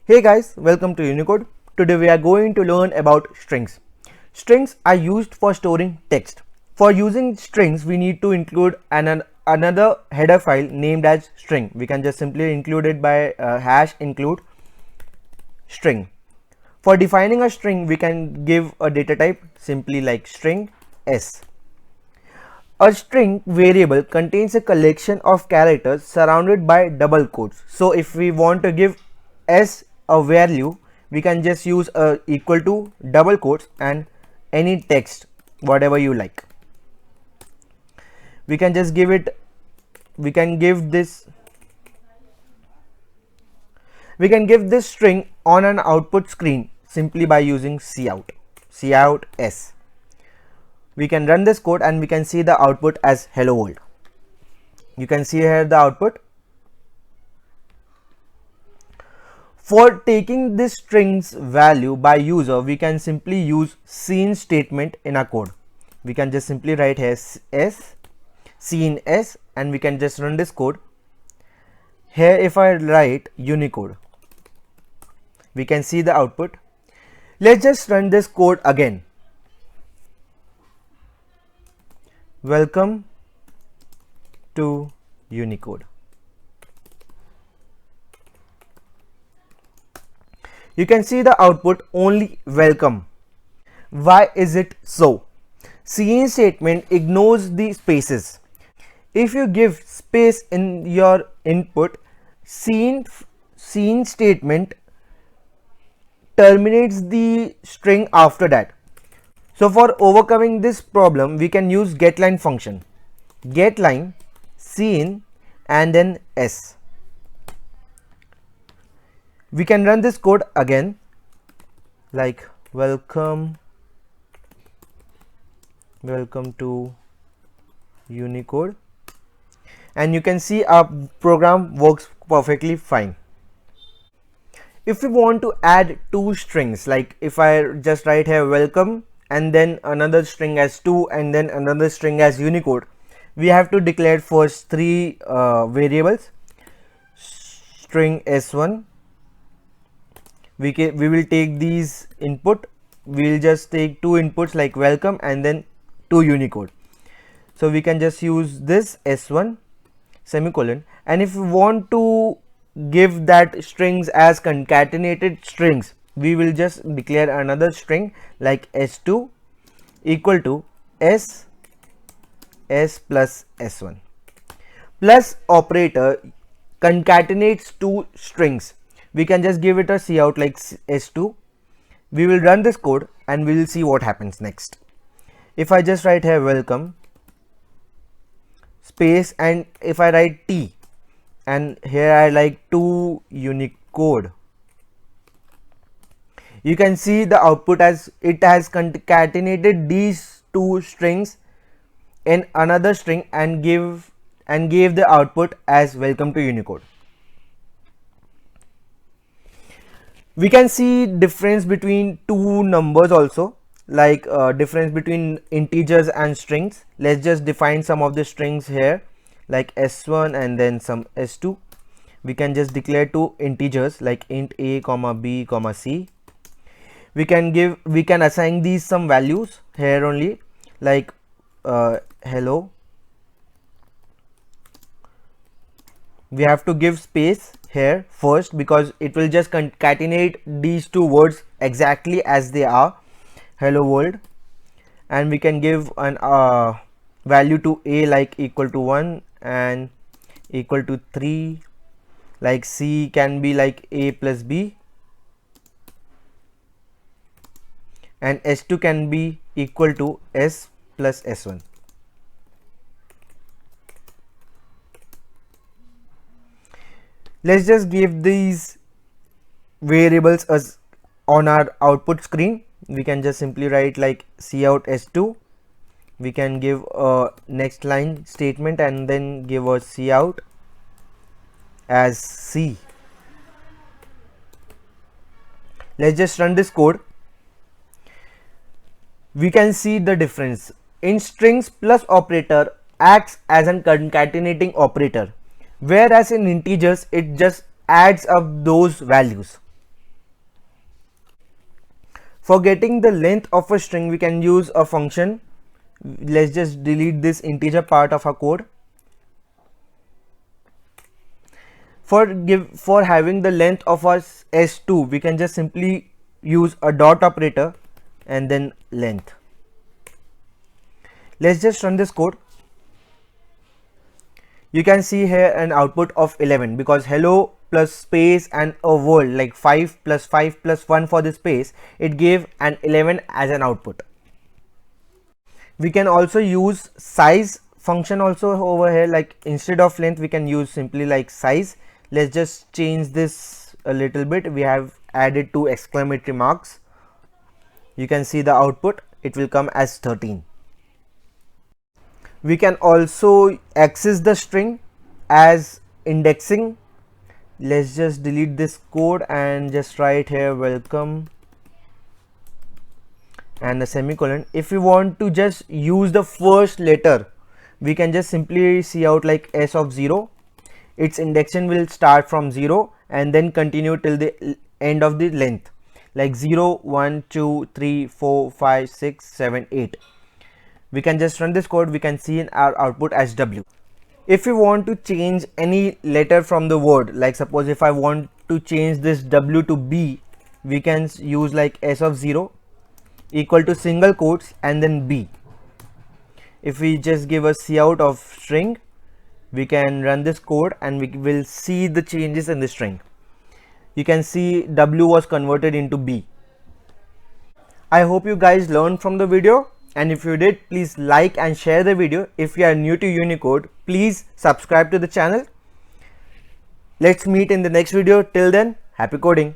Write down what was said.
Hey guys, welcome to Unicode. Today we are going to learn about strings. Strings are used for storing text. For using strings, we need to include another header file named as string. We can just simply include it by hash include string. For defining a string, we can give a data type simply like string s. A string variable contains a collection of characters surrounded by double quotes. So if we want to give s a value, we can just use a equal to double quotes and any text whatever you like. We can just give it, we can give this string on an output screen simply by using cout s. We can run this code and we can see the output as hello world. You can see here the output. For taking this string's value by user, we can simply use scene statement in our code. We can just simply write here s scene s and we can just run this code. Here if I write Unicode, we can see the output. Let's just run this code again. Welcome to Unicode. You can see the output only welcome. Why is it so? Scene statement ignores the spaces. If you give space in your input, scene statement terminates the string after that. So for overcoming this problem, we can use getLine function. GetLine scene and then s. We can run this code again like welcome to Unicode, and you can see our program works perfectly fine. If we want to add two strings, like if I just write here welcome and then another string as 2 and then another string as Unicode, we have to declare first three variables. String s1, we will take these input, we'll just take two inputs like welcome and then to Unicode. So we can just use this s1 semicolon, and if we want to give that strings as concatenated strings, we will just declare another string like s2 equal to s plus s1. Plus operator concatenates two strings. We can just give it a cout like s2. We will run this code and we will see what happens next. If I just write here welcome space and if I write t and here I like to Unicode, you can see the output as it has concatenated these two strings in another string and gave the output as welcome to Unicode. We can see difference between two numbers also, like difference between integers and strings. Let's just define some of the strings here like s1 and then some s2. We can just declare two integers like int a comma b comma c. We can assign these some values here only like hello. We have to give space here first because it will just concatenate these two words exactly as they are, hello world. And we can give an value to a like equal to 1 and equal to 3, like c can be like a plus b, and s2 can be equal to s plus s1. Let's just give these variables as on our output screen. We can just simply write like cout s2. We can give a next line statement and then give a cout as c. Let's just run this code. We can see the difference. In strings, plus operator acts as an concatenating operator, whereas in integers it just adds up those values. For getting the length of a string, we can use a function. Let's just delete this integer part of our code. For having the length of our s2, we can just simply use a dot operator and then length. Let's just run this code. You can see here an output of 11 because hello plus space and a world, like 5 plus 5 plus 1 for the space, it gave an 11 as an output. We can also use size function also over here, like instead of length we can use simply like size. Let's just change this a little bit. We have added 2 exclamatory marks. You can see the output, it will come as 13. We can also access the string as indexing. Let's just delete this code and just write here welcome and a semicolon. If we want to just use the first letter, we can just simply see out like s of 0. Its indexation will start from 0 and then continue till the end of the length, like 0 1 2 3 4 5 6 7 8. We can just run this code. We can see in our output as w. If we want to change any letter from the word, like suppose if I want to change this w to b, we can use like s of 0 equal to single quotes and then b. If we just give a cout of string, we can run this code and we will see the changes in the string. You can see w was converted into b. I hope you guys learned from the video, and if you did, please like and share the video. If you are new to Unicode, please subscribe to the channel. Let's meet in the next video. Till then, happy coding.